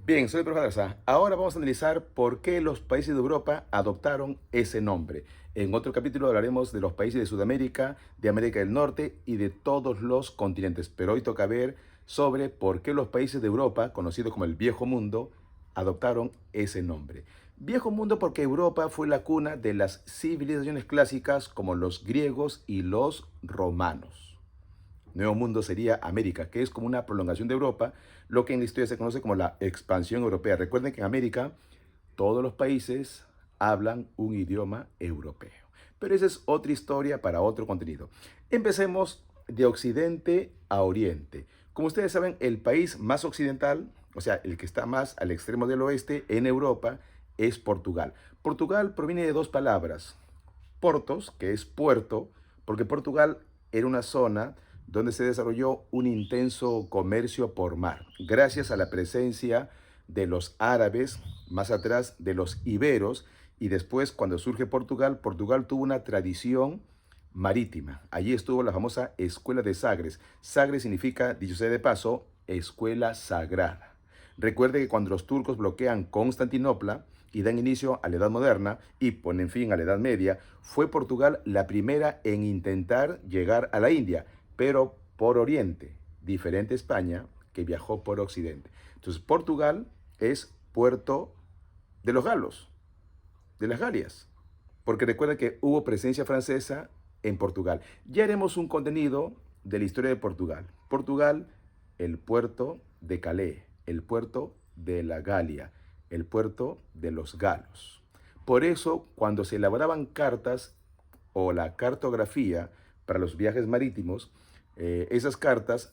Bien, soy el profesor Garza. Ahora vamos a analizar por qué los países de Europa adoptaron ese nombre. En otro capítulo hablaremos de los países de Sudamérica, de América del Norte y de todos los continentes. Pero hoy toca ver sobre por qué los países de Europa, conocidos como el Viejo Mundo, adoptaron ese nombre. Viejo Mundo porque Europa fue la cuna de las civilizaciones clásicas como los griegos y los romanos. Nuevo Mundo sería América, que es como una prolongación de Europa, lo que en la historia se conoce como la expansión europea. Recuerden que en América todos los países hablan un idioma europeo. Pero esa es otra historia para otro contenido. Empecemos de occidente a oriente. Como ustedes saben, el país más occidental, o sea, el que está más al extremo del oeste en Europa, es Portugal. Portugal proviene de dos palabras. Portos, que es puerto, porque Portugal era una zona donde se desarrolló un intenso comercio por mar, gracias a la presencia de los árabes, más atrás de los iberos, y después cuando surge Portugal, Portugal tuvo una tradición marítima. Allí estuvo la famosa Escuela de Sagres. Sagres significa, dicho sea de paso, escuela sagrada. Recuerde que cuando los turcos bloquean Constantinopla y dan inicio a la Edad Moderna y ponen fin a la Edad Media, fue Portugal la primera en intentar llegar a la India, pero por Oriente, diferente a España, que viajó por Occidente. Entonces, Portugal es puerto de los galos, de las Galias, porque recuerda que hubo presencia francesa en Portugal. Ya haremos un contenido de la historia de Portugal. Portugal, el puerto de Calais, el puerto de la Galia, el puerto de los galos. Por eso, cuando se elaboraban cartas o la cartografía para los viajes marítimos, esas cartas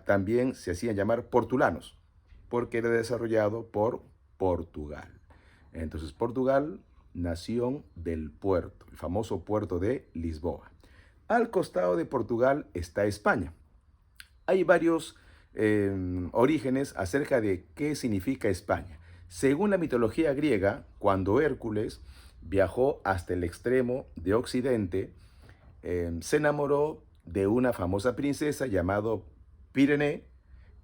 también se hacían llamar portulanos, porque era desarrollado por Portugal. Entonces, Portugal, nación del puerto, el famoso puerto de Lisboa. Al costado de Portugal está España. Hay varios orígenes acerca de qué significa España. Según la mitología griega, cuando Hércules viajó hasta el extremo de Occidente, se enamoró de una famosa princesa llamada Pirene,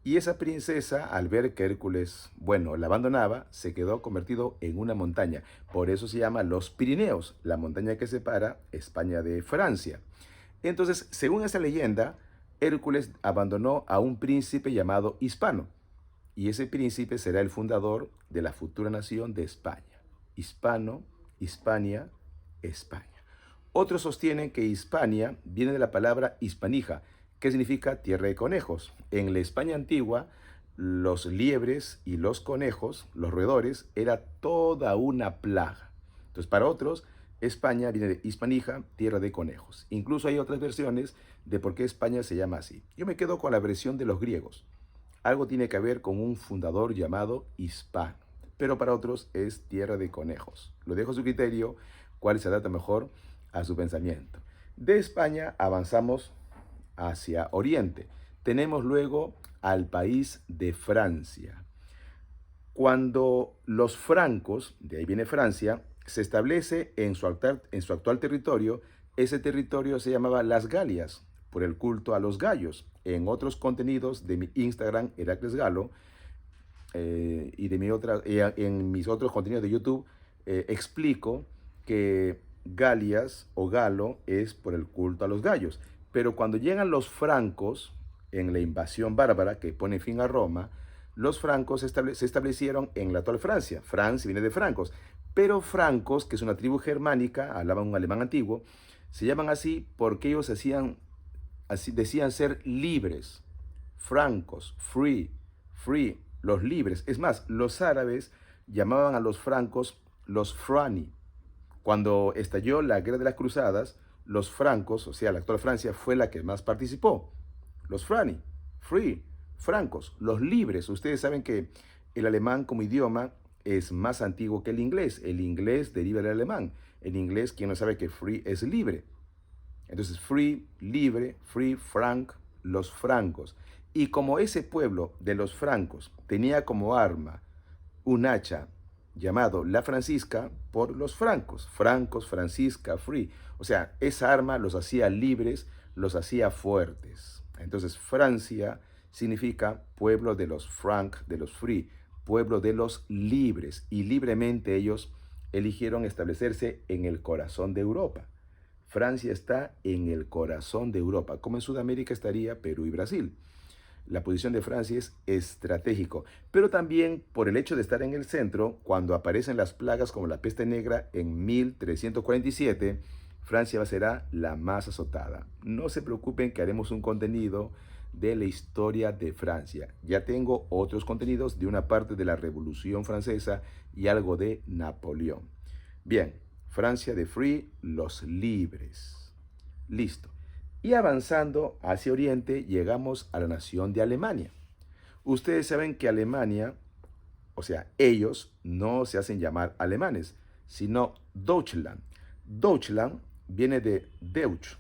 y esa princesa, al ver que Hércules, bueno, la abandonaba, se quedó convertido en una montaña. Por eso se llama los Pirineos, la montaña que separa España de Francia. Entonces, según esa leyenda, Hércules abandonó a un príncipe llamado Hispano, y ese príncipe será el fundador de la futura nación de España. Hispano, Hispania, España. Otros sostienen que Hispania viene de la palabra hispanija, que significa tierra de conejos. En la España antigua, los liebres y los conejos, los roedores, era toda una plaga. Entonces, para otros, España viene de hispanija, tierra de conejos. Incluso hay otras versiones de por qué España se llama así. Yo me quedo con la versión de los griegos. Algo tiene que ver con un fundador llamado Hispano, pero para otros es tierra de conejos. Lo dejo a su criterio, cuál se adapta mejor a su pensamiento. De España avanzamos hacia Oriente. Tenemos luego al país de Francia. Cuando los francos, de ahí viene Francia, se establece en su actual territorio, ese territorio se llamaba Las Galias, por el culto a los gallos. En otros contenidos de mi Instagram, Heracles Galo, en mis otros contenidos de YouTube, explico que Galias o Galo es por el culto a los gallos. Pero cuando llegan los francos, en la invasión bárbara que pone fin a Roma, los francos se establecieron en la actual Francia. Francia viene de francos. Pero francos, que es una tribu germánica, hablaban un alemán antiguo, se llaman así porque ellos decían ser libres. Francos, free, los libres. Es más, los árabes llamaban a los francos los frani. Cuando estalló la Guerra de las Cruzadas, los francos, o sea, la actual Francia, fue la que más participó. Los frani, free, francos, los libres. Ustedes saben que el alemán como idioma es más antiguo que el inglés. El inglés deriva del alemán. El inglés, quien no sabe que free es libre. Entonces, free, libre, free, franc, los francos. Y como ese pueblo de los francos tenía como arma un hacha llamado la Francisca por los francos, francos, francisca, free. O sea, esa arma los hacía libres, los hacía fuertes. Entonces, Francia significa pueblo de los franc, de los free, pueblo de los libres, y libremente ellos eligieron establecerse en el corazón de Europa. Francia está en el corazón de Europa, como en Sudamérica estaría Perú y Brasil. La posición de Francia es estratégico, pero también por el hecho de estar en el centro, cuando aparecen las plagas como la peste negra en 1347, Francia será la más azotada. No se preocupen que haremos un contenido de la historia de Francia. Ya tengo otros contenidos de una parte de la Revolución Francesa y algo de Napoleón. Bien, Francia de Free, los libres. Listo. Y avanzando hacia Oriente, llegamos a la nación de Alemania. Ustedes saben que Alemania, o sea, ellos no se hacen llamar alemanes, sino Deutschland. Deutschland viene de Deutsch,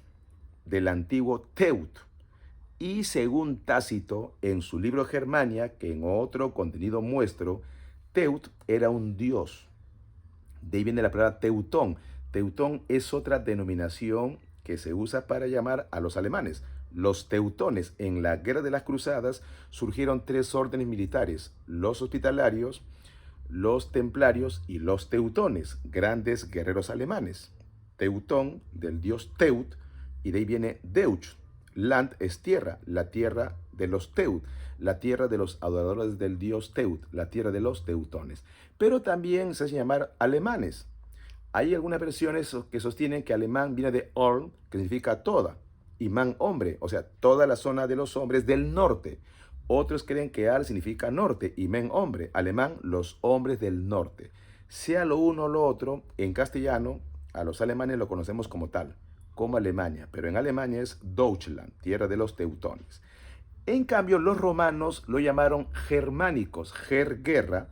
del antiguo Teut. Y según Tácito, en su libro Germania, que en otro contenido muestro, Teut era un dios. De ahí viene la palabra Teutón. Teutón es otra denominación que se usa para llamar a los alemanes. Los teutones. En la Guerra de las Cruzadas surgieron tres órdenes militares: los hospitalarios, los templarios y los teutones, grandes guerreros alemanes. Teutón, del dios Teut, y de ahí viene Deutsch. Land es tierra, la tierra de los Teut, la tierra de los adoradores del dios Teut, la tierra de los teutones. Pero también se hace llamar alemanes. Hay algunas versiones que sostienen que alemán viene de Orl, que significa toda, y man, hombre, o sea, toda la zona de los hombres del norte. Otros creen que al significa norte y men, hombre, alemán, los hombres del norte. Sea lo uno o lo otro, en castellano, a los alemanes lo conocemos como tal, como Alemania, pero en Alemania es Deutschland, tierra de los teutones. En cambio, los romanos lo llamaron germánicos, guerra,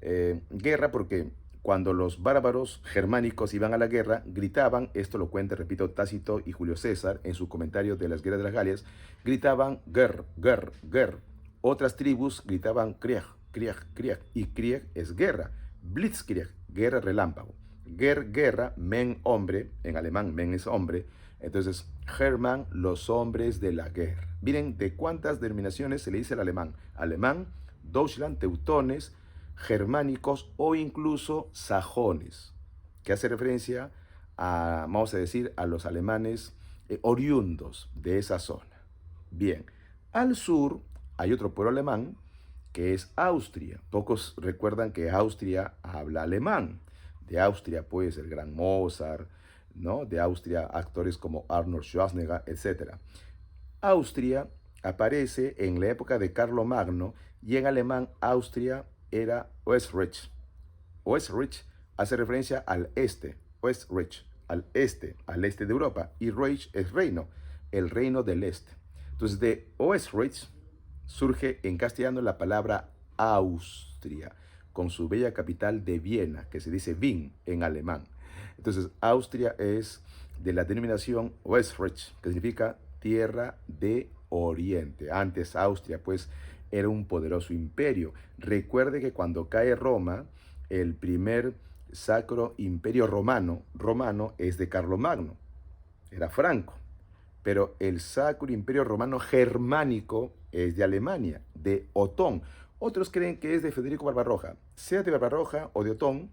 guerra porque cuando los bárbaros germánicos iban a la guerra, gritaban, esto lo cuenta, repito, Tácito y Julio César en su comentario de las guerras de las Galias, gritaban ger, ger, ger. Otras tribus gritaban krieg, krieg, krieg, y krieg es guerra, blitzkrieg, guerra relámpago. Guerra, men, hombre, en alemán men es hombre, entonces German, los hombres de la guerra. Miren de cuántas denominaciones se le dice al alemán. Alemán, Deutschland, teutones, germánicos o incluso sajones, que hace referencia a, vamos a decir, a los alemanes oriundos de esa zona. Bien, al sur hay otro pueblo alemán que es Austria. Pocos recuerdan que Austria habla alemán. De Austria, pues, el gran Mozart, ¿no? De Austria, actores como Arnold Schwarzenegger, etc. Austria aparece en la época de Carlomagno y en alemán Austria era Österreich. Österreich hace referencia al este, Österreich, al este de Europa, y Reich es reino, el reino del este. Entonces de Österreich surge en castellano la palabra Austria, con su bella capital de Viena, que se dice Wien en alemán. Entonces Austria es de la denominación Österreich, que significa tierra de oriente. Antes Austria, pues, era un poderoso imperio. Recuerde que cuando cae Roma, el primer sacro imperio romano es de Carlomagno, era Franco. Pero el sacro imperio romano germánico es de Alemania, de Otón. Otros creen que es de Federico Barbarroja. Sea de Barbarroja o de Otón,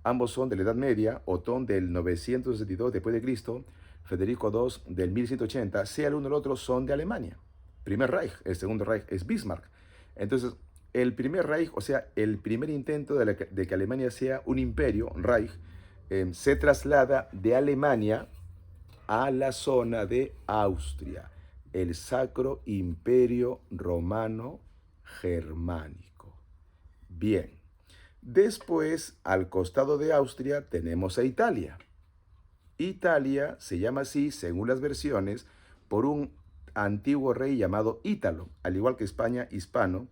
ambos son de la Edad Media, Otón del 962 después de Cristo, Federico II del 1180, sea el uno o el otro, son de Alemania. Primer Reich, el segundo Reich es Bismarck. Entonces, el primer Reich, o sea, el primer intento de que Alemania sea un imperio, Reich, se traslada de Alemania a la zona de Austria, el Sacro Imperio Romano Germánico. Bien, después, al costado de Austria, tenemos a Italia. Italia se llama así, según las versiones, por un antiguo rey llamado Ítalo, al igual que España, hispano.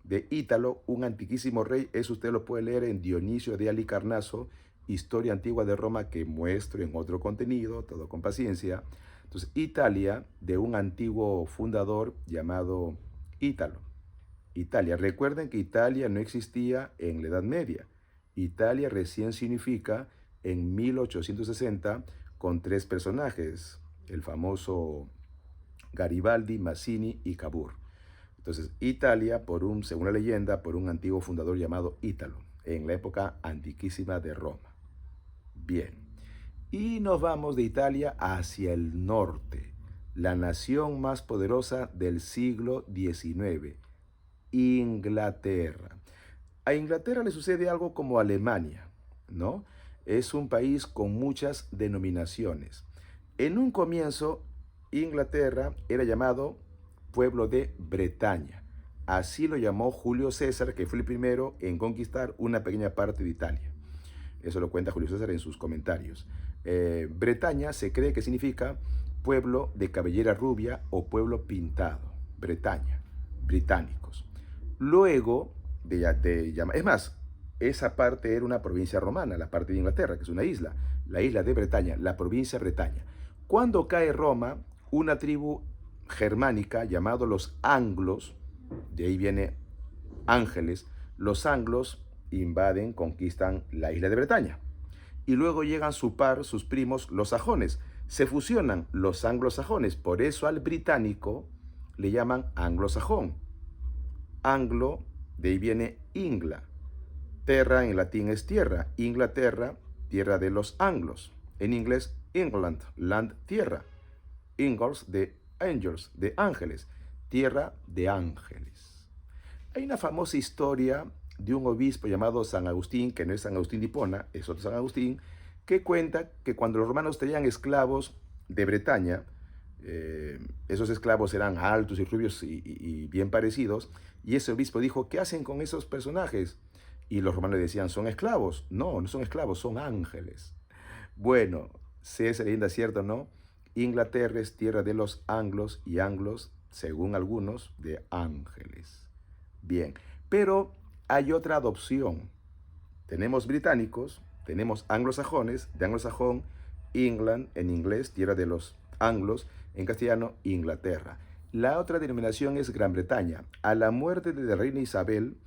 De Ítalo, un antiquísimo rey, eso usted lo puede leer en Dionisio de Halicarnaso, Historia Antigua de Roma, que muestro en otro contenido, todo con paciencia. Entonces, Italia, de un antiguo fundador llamado Ítalo. Italia, recuerden que Italia no existía en la Edad Media. Italia recién se unifica en 1860 con tres personajes, el famoso Garibaldi, Mazzini y Cavour. Entonces, Italia, según la leyenda, por un antiguo fundador llamado Ítalo, en la época antiquísima de Roma. Bien, y nos vamos de Italia hacia el norte, la nación más poderosa del siglo XIX, Inglaterra. A Inglaterra le sucede algo como a Alemania, ¿no? Es un país con muchas denominaciones. En un comienzo, Inglaterra era llamado pueblo de Bretaña. Así lo llamó Julio César, que fue el primero en conquistar una pequeña parte de Italia. Eso lo cuenta Julio César en sus comentarios. Bretaña se cree que significa pueblo de cabellera rubia o pueblo pintado. Bretaña, británicos. Luego es más, esa parte era una provincia romana, la parte de Inglaterra, que es una isla, la isla de Bretaña, la provincia de Bretaña. Cuando cae Roma, una tribu germánica llamada los anglos, de ahí viene ángeles, los anglos invaden, conquistan la isla de Bretaña. Y luego llegan sus primos, los sajones. Se fusionan los anglosajones, por eso al británico le llaman anglosajón. Anglo, de ahí viene Ingla. Terra en latín es tierra. Inglaterra, tierra de los anglos. En inglés, England, land, tierra. Ingles, de angels, de ángeles. Tierra de ángeles. Hay una famosa historia de un obispo llamado San Agustín, que no es San Agustín de Hipona, es otro San Agustín, que cuenta que cuando los romanos tenían esclavos de Bretaña, esos esclavos eran altos y rubios y bien parecidos, y ese obispo dijo, ¿qué hacen con esos personajes? Y los romanos decían, son esclavos. No, no son esclavos, son ángeles. Bueno, si esa leyenda es cierta o no, Inglaterra es tierra de los anglos y anglos, según algunos, de ángeles. Bien, pero hay otra adopción. Tenemos británicos, tenemos anglosajones, de anglosajón, England en inglés, tierra de los anglos, en castellano, Inglaterra. La otra denominación es Gran Bretaña. A la muerte de la reina Isabel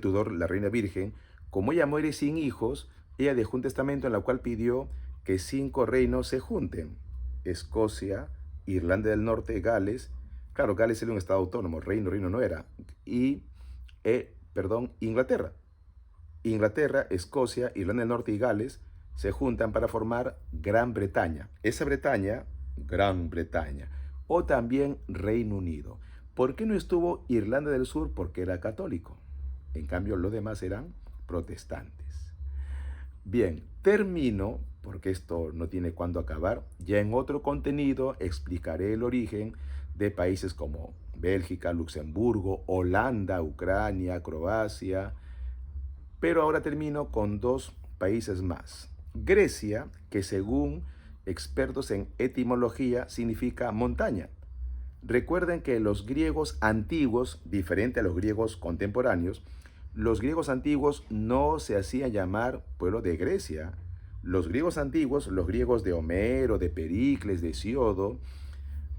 Tudor, la reina virgen, como ella muere sin hijos, ella dejó un testamento en el cual pidió que 5 reinos se junten. Escocia, Irlanda del Norte, Gales. Claro, Gales era un estado autónomo, reino no era. Y, Inglaterra. Inglaterra, Escocia, Irlanda del Norte y Gales se juntan para formar Gran Bretaña. Esa Bretaña, Gran Bretaña, o también Reino Unido. ¿Por qué no estuvo Irlanda del Sur? Porque era católico. En cambio, los demás eran protestantes. Bien, termino, porque esto no tiene cuándo acabar. Ya en otro contenido explicaré el origen de países como Bélgica, Luxemburgo, Holanda, Ucrania, Croacia. Pero ahora termino con 2 países más. Grecia, que según expertos en etimología significa montaña. Recuerden que los griegos antiguos, diferente a los griegos contemporáneos, los griegos antiguos no se hacían llamar pueblo de Grecia. Los griegos antiguos, los griegos de Homero, de Pericles, de Hesiodo,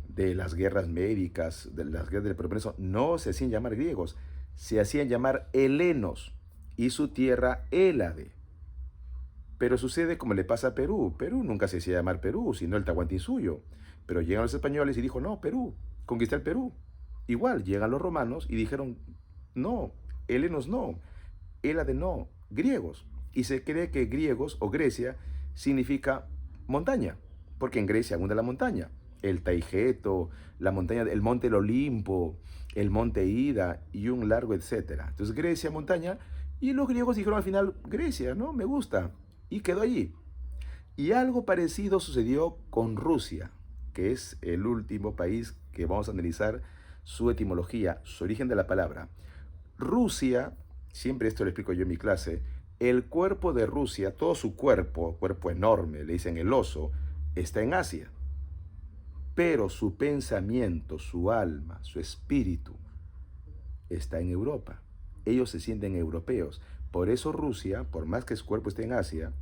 de las guerras médicas, de las guerras del Peloponeso, no se hacían llamar griegos, se hacían llamar helenos y su tierra Hélade. Pero sucede como le pasa a Perú. Perú nunca se hacía llamar Perú, sino el Tahuantinsuyo. Pero llegan los españoles y dijo, no, Perú, conquista el Perú. Igual, llegan los romanos y dijeron, no, helenos no, Hélade no, griegos. Y se cree que griegos o Grecia significa montaña, porque en Grecia abunda la montaña. El Taigeto, la montaña, el monte del Olimpo, el monte Ida y un largo etcétera. Entonces Grecia, montaña, y los griegos dijeron al final, Grecia, ¿no? Me gusta. Y quedó allí. Y algo parecido sucedió con Rusia, que es el último país que vamos a analizar su etimología, su origen de la palabra. Rusia, siempre esto lo explico yo en mi clase, el cuerpo de Rusia, todo su cuerpo enorme, le dicen el oso, está en Asia. Pero su pensamiento, su alma, su espíritu está en Europa. Ellos se sienten europeos. Por eso Rusia, por más que su cuerpo esté en Asia,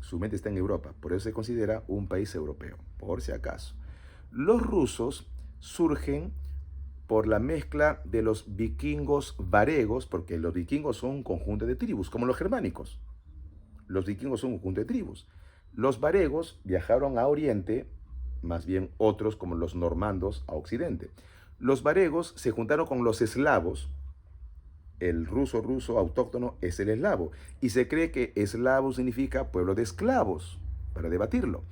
su mente está en Europa. Por eso se considera un país europeo, por si acaso. Los rusos surgen por la mezcla de los vikingos varegos, porque los vikingos son un conjunto de tribus, como los germánicos. Los vikingos son un conjunto de tribus. Los varegos viajaron a Oriente, más bien otros como los normandos a Occidente. Los varegos se juntaron con los eslavos. El ruso autóctono es el eslavo. Y se cree que eslavo significa pueblo de esclavos, para debatirlo.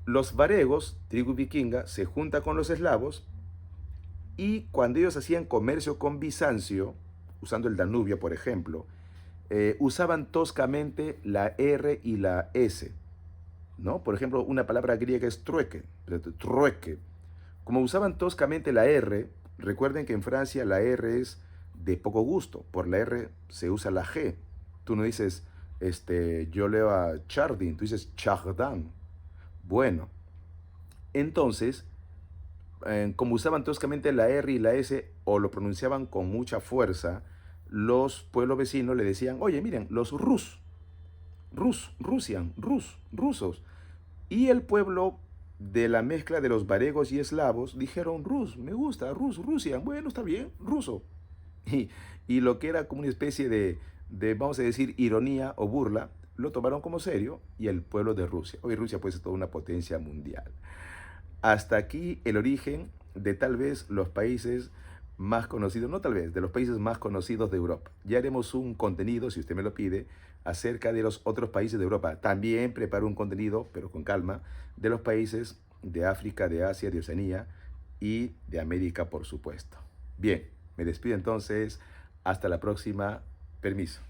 Los varegos, tribu vikinga, se junta con los eslavos y cuando ellos hacían comercio con Bizancio, usando el Danubio, por ejemplo, usaban toscamente la R y la S, ¿no? Por ejemplo, una palabra griega es trueque, trueque. Como usaban toscamente la R, recuerden que en Francia la R es de poco gusto. Por la R se usa la G. Tú no dices, yo leo a Chardin, tú dices Chardin. Bueno, entonces, como usaban toscamente la R y la S o lo pronunciaban con mucha fuerza, los pueblos vecinos le decían, oye, miren, los rusos. Y el pueblo de la mezcla de los varegos y eslavos dijeron, me gusta, Rusian, bueno, está bien, ruso. Y, y lo que era como una especie vamos a decir, ironía o burla, lo tomaron como serio y el pueblo de Rusia. Hoy Rusia pues es toda una potencia mundial. Hasta aquí el origen de tal vez los países más conocidos, no tal vez, de los países más conocidos de Europa. Ya haremos un contenido, si usted me lo pide, acerca de los otros países de Europa. También preparo un contenido, pero con calma, de los países de África, de Asia, de Oceanía y de América, por supuesto. Bien, me despido entonces. Hasta la próxima. Permiso.